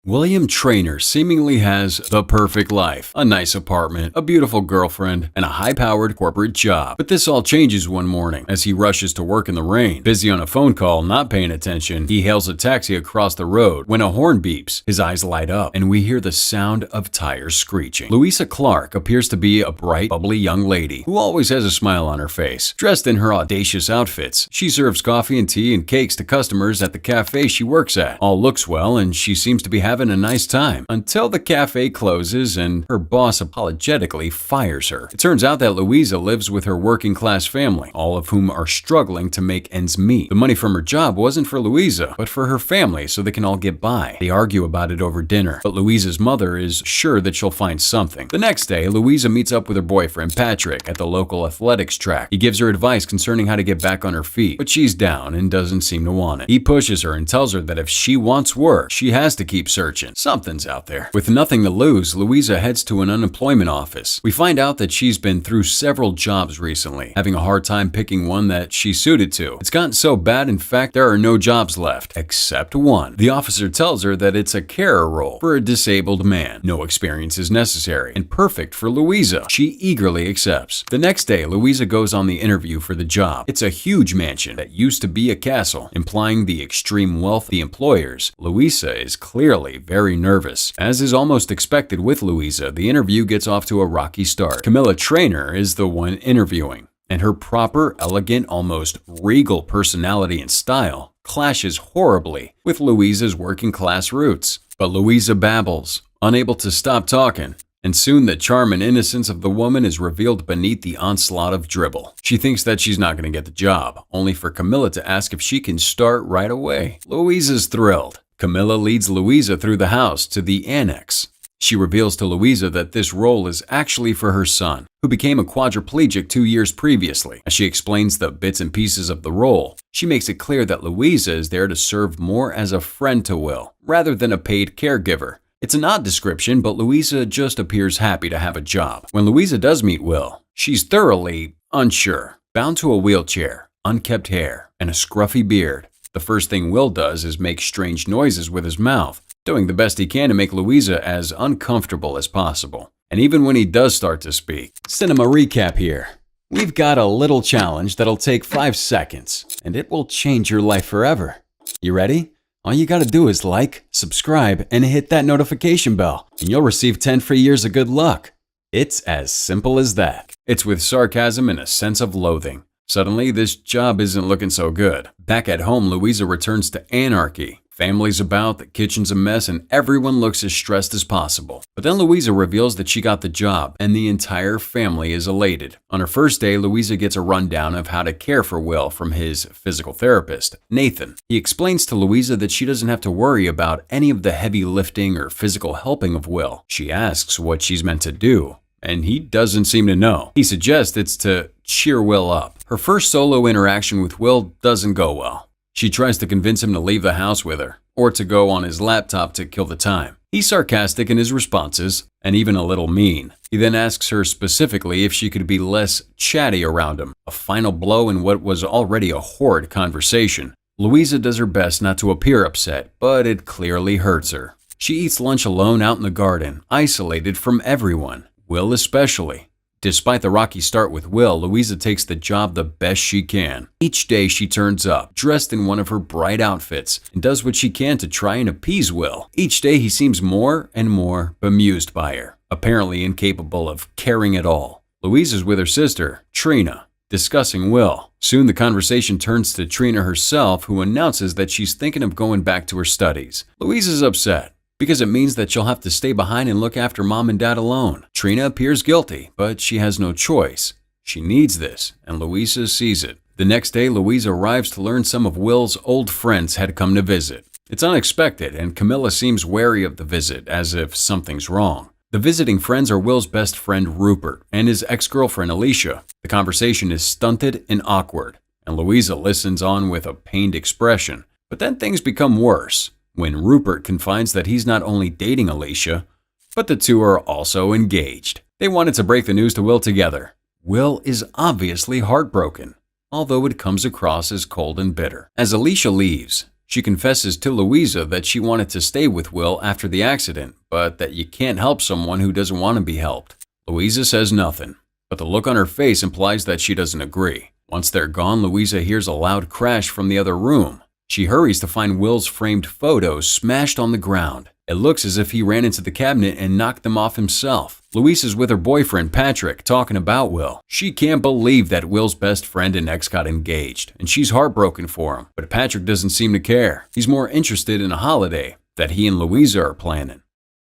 William Traynor seemingly has the perfect life, a nice apartment, a beautiful girlfriend, and a high-powered corporate job. But this all changes one morning as he rushes to work in the rain. Busy on a phone call, not paying attention, he hails a taxi across the road. When a horn beeps, his eyes light up, and we hear the sound of tires screeching. Louisa Clark appears to be a bright, bubbly young lady who always has a smile on her face. Dressed in her audacious outfits, she serves coffee and tea and cakes to customers at the cafe she works at. All looks well, and she seems to be having a nice time until the cafe closes and her boss apologetically fires her. It turns out that Louisa lives with her working class family, all of whom are struggling to make ends meet. The money from her job wasn't for Louisa, but for her family so they can all get by. They argue about it over dinner, but Louisa's mother is sure that she'll find something. The next day, Louisa meets up with her boyfriend Patrick at the local athletics track. He gives her advice concerning how to get back on her feet, but she's down and doesn't seem to want it. He pushes her and tells her that if she wants work, she has to keep searching. Something's out there. With nothing to lose, Louisa heads to an unemployment office. We find out that she's been through several jobs recently, having a hard time picking one that she's suited to. It's gotten so bad, in fact, there are no jobs left, except one. The officer tells her that it's a carer role for a disabled man. No experience is necessary, and perfect for Louisa. She eagerly accepts. The next day, Louisa goes on the interview for the job. It's a huge mansion that used to be a castle, implying the extreme wealth of the employers. Louisa is clearly very nervous. As is almost expected with Louisa, the interview gets off to a rocky start. Camilla Traynor is the one interviewing, and her proper, elegant, almost regal personality and style clashes horribly with Louisa's working class roots. But Louisa babbles, unable to stop talking, and soon the charm and innocence of the woman is revealed beneath the onslaught of dribble. She thinks that she's not going to get the job, only for Camilla to ask if she can start right away. Louisa's thrilled. Camilla leads Louisa through the house to the annex. She reveals to Louisa that this role is actually for her son, who became a quadriplegic 2 years previously. As she explains the bits and pieces of the role, she makes it clear that Louisa is there to serve more as a friend to Will, rather than a paid caregiver. It's an odd description, but Louisa just appears happy to have a job. When Louisa does meet Will, she's thoroughly unsure. Bound to a wheelchair, unkempt hair, and a scruffy beard, the first thing Will does is make strange noises with his mouth, doing the best he can to make Louisa as uncomfortable as possible. And even when he does start to speak, cinema recap here. We've got a little challenge that'll take 5 seconds, and it will change your life forever. You ready? All you gotta do is like, subscribe, and hit that notification bell, and you'll receive 10 free years of good luck. It's as simple as that. It's with sarcasm and a sense of loathing. Suddenly, this job isn't looking so good. Back at home, Louisa returns to anarchy. Family's about, the kitchen's a mess, and everyone looks as stressed as possible. But then Louisa reveals that she got the job, and the entire family is elated. On her first day, Louisa gets a rundown of how to care for Will from his physical therapist, Nathan. He explains to Louisa that she doesn't have to worry about any of the heavy lifting or physical helping of Will. She asks what she's meant to do, and he doesn't seem to know. He suggests it's to cheer Will up. Her first solo interaction with Will doesn't go well. She tries to convince him to leave the house with her, or to go on his laptop to kill the time. He's sarcastic in his responses, and even a little mean. He then asks her specifically if she could be less chatty around him, a final blow in what was already a horrid conversation. Louisa does her best not to appear upset, but it clearly hurts her. She eats lunch alone out in the garden, isolated from everyone, Will especially. Despite the rocky start with Will, Louisa takes the job the best she can. Each day she turns up, dressed in one of her bright outfits, and does what she can to try and appease Will. Each day he seems more and more bemused by her, apparently incapable of caring at all. Louisa's with her sister, Trina, discussing Will. Soon the conversation turns to Trina herself, who announces that she's thinking of going back to her studies. Louisa's upset, because it means that she'll have to stay behind and look after mom and dad alone. Trina appears guilty, but she has no choice. She needs this, and Louisa sees it. The next day, Louisa arrives to learn some of Will's old friends had come to visit. It's unexpected, and Camilla seems wary of the visit, as if something's wrong. The visiting friends are Will's best friend Rupert and his ex-girlfriend Alicia. The conversation is stunted and awkward, and Louisa listens on with a pained expression. But then things become worse when Rupert confides that he's not only dating Alicia, but the two are also engaged. They wanted to break the news to Will together. Will is obviously heartbroken, although it comes across as cold and bitter. As Alicia leaves, She confesses to Louisa that she wanted to stay with Will after the accident, but that you can't help someone who doesn't want to be helped. Louisa says nothing, but the look on her face implies that she doesn't agree. Once they're gone, Louisa hears a loud crash from the other room. She hurries to find Will's framed photos smashed on the ground. It looks as if he ran into the cabinet and knocked them off himself. Louisa's with her boyfriend Patrick talking about Will. She can't believe that Will's best friend and ex got engaged, and she's heartbroken for him. But Patrick doesn't seem to care. He's more interested in a holiday that he and Louisa are planning.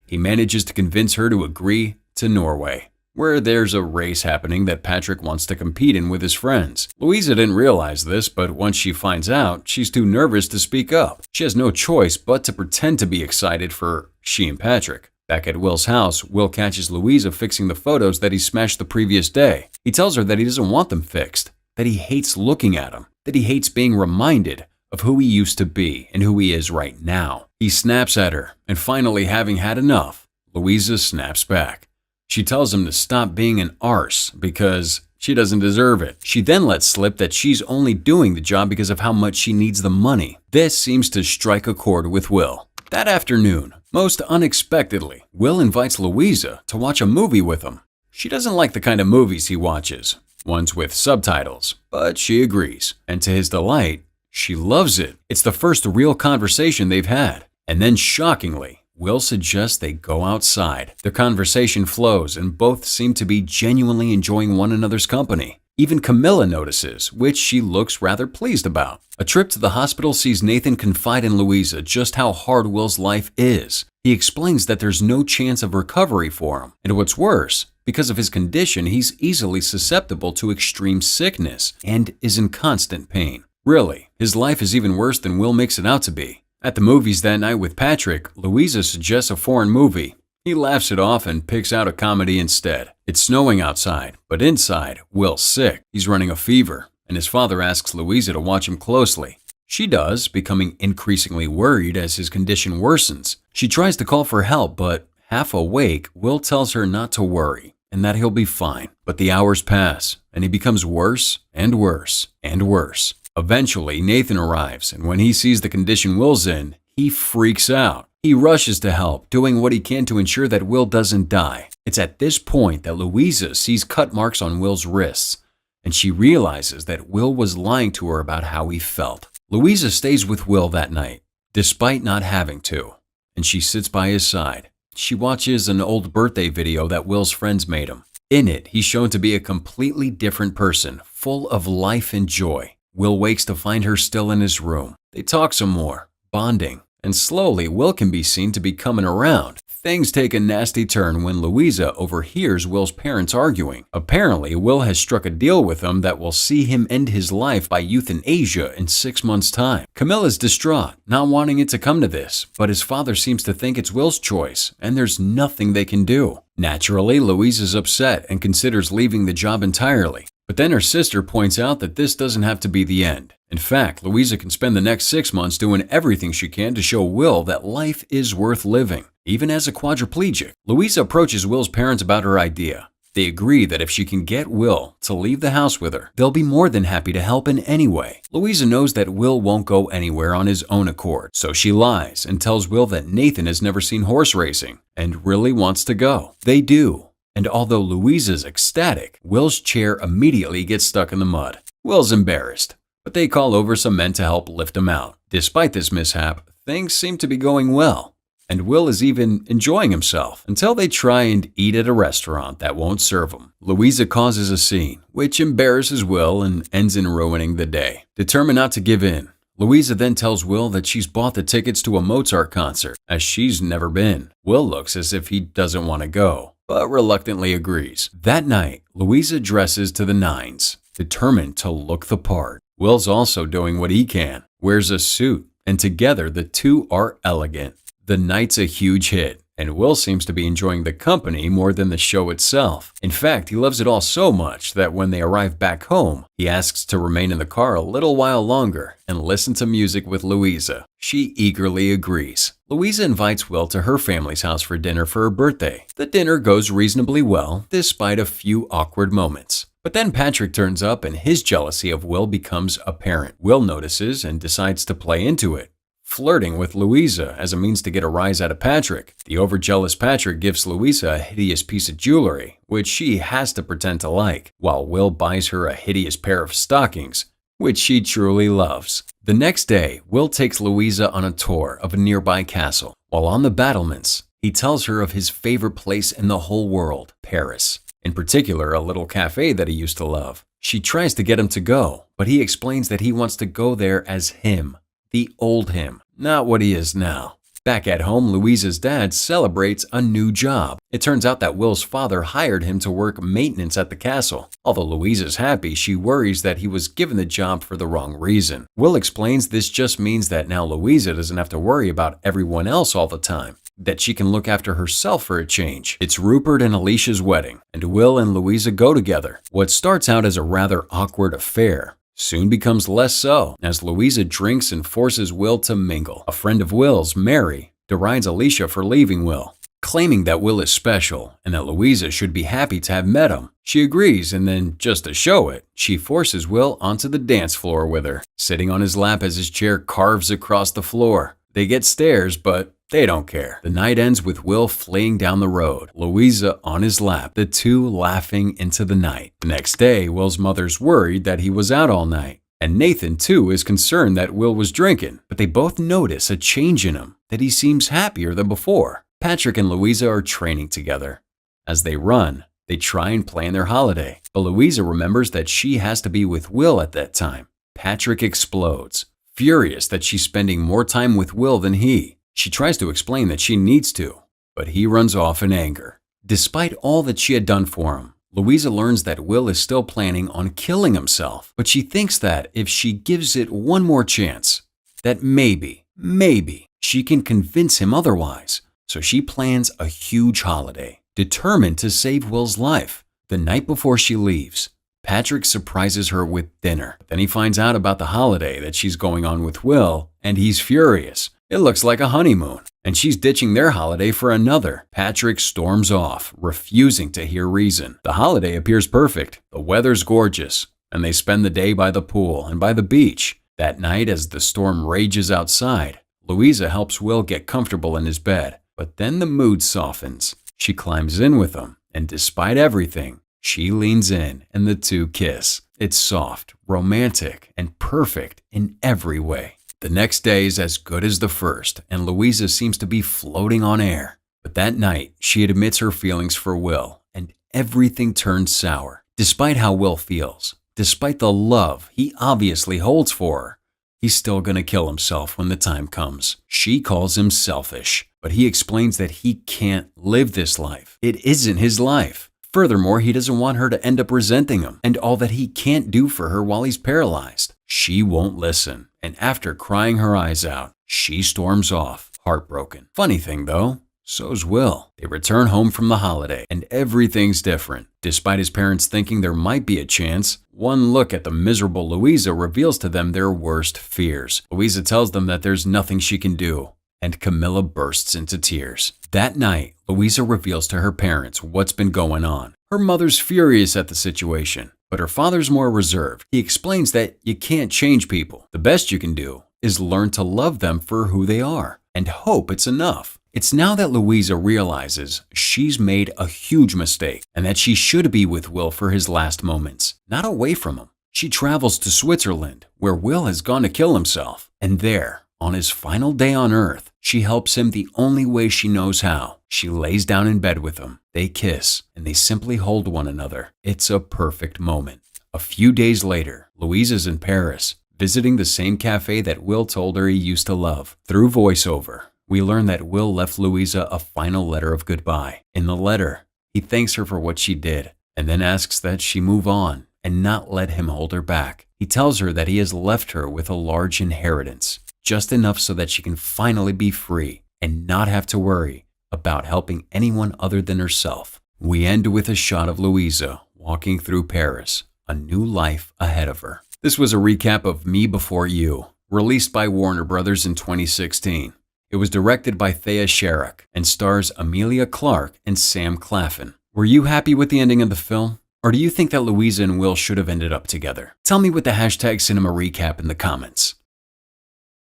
He manages to convince her to agree to Norway, where there's a race happening that Patrick wants to compete in with his friends. Louisa didn't realize this, but once she finds out, she's too nervous to speak up. She has no choice but to pretend to be excited for she and Patrick. Back at Will's house, Will catches Louisa fixing the photos that he smashed the previous day. He tells her that he doesn't want them fixed, that he hates looking at them, that he hates being reminded of who he used to be and who he is right now. He snaps at her, and finally, having had enough, Louisa snaps back. She tells him to stop being an arse because she doesn't deserve it. She then lets slip that she's only doing the job because of how much she needs the money. This seems to strike a chord with Will. That afternoon, most unexpectedly, Will invites Louisa to watch a movie with him. She doesn't like the kind of movies he watches, ones with subtitles, but she agrees. And to his delight, she loves it. It's the first real conversation they've had. And then shockingly, Will suggests they go outside. Their conversation flows and both seem to be genuinely enjoying one another's company. Even Camilla notices, which she looks rather pleased about. A trip to the hospital sees Nathan confide in Louisa just how hard Will's life is. He explains that there's no chance of recovery for him. And what's worse, because of his condition, he's easily susceptible to extreme sickness and is in constant pain. Really, his life is even worse than Will makes it out to be. At the movies that night with Patrick, Louisa suggests a foreign movie. He laughs it off and picks out a comedy instead. It's snowing outside, but inside, Will's sick. He's running a fever, and his father asks Louisa to watch him closely. She does, becoming increasingly worried as his condition worsens. She tries to call for help, but half awake, Will tells her not to worry and that he'll be fine. But the hours pass, and he becomes worse and worse and worse. Eventually, Nathan arrives, and when he sees the condition Will's in, he freaks out. He rushes to help, doing what he can to ensure that Will doesn't die. It's at this point that Louisa sees cut marks on Will's wrists, and she realizes that Will was lying to her about how he felt. Louisa stays with Will that night, despite not having to, and she sits by his side. She watches an old birthday video that Will's friends made him. In it, he's shown to be a completely different person, full of life and joy. Will wakes to find her still in his room. They talk some more, bonding, and slowly Will can be seen to be coming around. Things take a nasty turn when Louisa overhears Will's parents arguing. Apparently, Will has struck a deal with them that will see him end his life by euthanasia in 6 months' time. Camilla's distraught, not wanting it to come to this, but his father seems to think it's Will's choice, and there's nothing they can do. Naturally, Louisa's upset and considers leaving the job entirely. But then her sister points out that this doesn't have to be the end. In fact, Louisa can spend the next 6 months doing everything she can to show Will that life is worth living, even as a quadriplegic. Louisa approaches Will's parents about her idea. They agree that if she can get Will to leave the house with her, they'll be more than happy to help in any way. Louisa knows that Will won't go anywhere on his own accord, so she lies and tells Will that Nathan has never seen horse racing and really wants to go. They do. And although Louisa's ecstatic, Will's chair immediately gets stuck in the mud. Will's embarrassed, but they call over some men to help lift him out. Despite this mishap, things seem to be going well, and Will is even enjoying himself until they try and eat at a restaurant that won't serve him. Louisa causes a scene, which embarrasses Will and ends in ruining the day. Determined not to give in, Louisa then tells Will that she's bought the tickets to a Mozart concert, as she's never been. Will looks as if he doesn't want to go, but reluctantly agrees. That night, Louisa dresses to the nines, determined to look the part. Will's also doing what he can, wears a suit, and together the two are elegant. The night's a huge hit, and Will seems to be enjoying the company more than the show itself. In fact, he loves it all so much that when they arrive back home, he asks to remain in the car a little while longer and listen to music with Louisa. She eagerly agrees. Louisa invites Will to her family's house for dinner for her birthday. The dinner goes reasonably well, despite a few awkward moments. But then Patrick turns up and his jealousy of Will becomes apparent. Will notices and decides to play into it. flirting with Louisa as a means to get a rise out of Patrick. The overjealous Patrick gives Louisa a hideous piece of jewelry, which she has to pretend to like, while Will buys her a hideous pair of stockings, which she truly loves. The next day, Will takes Louisa on a tour of a nearby castle. While on the battlements, he tells her of his favorite place in the whole world, Paris. In particular, a little cafe that he used to love. She tries to get him to go, but he explains that he wants to go there as him, the old him, not what he is now. Back at home, Louisa's dad celebrates a new job. It turns out that Will's father hired him to work maintenance at the castle. Although Louisa's happy, she worries that he was given the job for the wrong reason. Will explains this just means that now Louisa doesn't have to worry about everyone else all the time, that she can look after herself for a change. It's Rupert and Alicia's wedding, and Will and Louisa go together. What starts out as a rather awkward affair soon becomes less so, as Louisa drinks and forces Will to mingle. A friend of Will's, Mary, derides Alicia for leaving Will, claiming that Will is special and that Louisa should be happy to have met him. She agrees, and then, just to show it, she forces Will onto the dance floor with her, sitting on his lap as his chair carves across the floor. They get stares, but they don't care. The night ends with Will fleeing down the road, Louisa on his lap, the two laughing into the night. The next day, Will's mother's worried that he was out all night. And Nathan, too, is concerned that Will was drinking, but they both notice a change in him, that he seems happier than before. Patrick and Louisa are training together. As they run, they try and plan their holiday, but Louisa remembers that she has to be with Will at that time. Patrick explodes, furious that she's spending more time with Will than he. She tries to explain that she needs to, but he runs off in anger. Despite all that she had done for him, Louisa learns that Will is still planning on killing himself, but she thinks that if she gives it one more chance, that maybe she can convince him otherwise. So she plans a huge holiday, determined to save Will's life. The night before she leaves, Patrick surprises her with dinner. Then he finds out about the holiday that she's going on with Will, and he's furious. It looks like a honeymoon, and she's ditching their holiday for another. Patrick storms off, refusing to hear reason. The holiday appears perfect. The weather's gorgeous, and they spend the day by the pool and by the beach. That night, as the storm rages outside, Louisa helps Will get comfortable in his bed. But then the mood softens. She climbs in with him, and despite everything, she leans in and the two kiss. It's soft, romantic, and perfect in every way. The next day is as good as the first, and Louisa seems to be floating on air. But that night, she admits her feelings for Will, and everything turns sour. Despite how Will feels, despite the love he obviously holds for her, he's still gonna kill himself when the time comes. She calls him selfish, but he explains that he can't live this life. It isn't his life. Furthermore, he doesn't want her to end up resenting him and all that he can't do for her while he's paralyzed. She won't listen, and after crying her eyes out, she storms off, heartbroken. Funny thing though, so's Will. They return home from the holiday, and everything's different. Despite his parents thinking there might be a chance, one look at the miserable Louisa reveals to them their worst fears. Louisa tells them that there's nothing she can do, and Camilla bursts into tears. That night, Louisa reveals to her parents what's been going on. Her mother's furious at the situation, but her father's more reserved. He explains that you can't change people. The best you can do is learn to love them for who they are, and hope it's enough. It's now that Louisa realizes she's made a huge mistake, and that she should be with Will for his last moments, not away from him. She travels to Switzerland, where Will has gone to kill himself, and there, on his final day on Earth, she helps him the only way she knows how. She lays down in bed with him. They kiss, and they simply hold one another. It's a perfect moment. A few days later, Louisa's in Paris, visiting the same cafe that Will told her he used to love. Through voiceover, we learn that Will left Louisa a final letter of goodbye. In the letter, he thanks her for what she did, and then asks that she move on and not let him hold her back. He tells her that he has left her with a large inheritance, just enough so that she can finally be free and not have to worry about helping anyone other than herself. We end with a shot of Louisa walking through Paris, a new life ahead of her. This was a recap of Me Before You, released by Warner Brothers in 2016. It was directed by Thea Sharrock and stars Emilia Clarke and Sam Claflin. Were you happy with the ending of the film? Or do you think that Louisa and Will should have ended up together? Tell me with the hashtag CinemaRecap in the comments.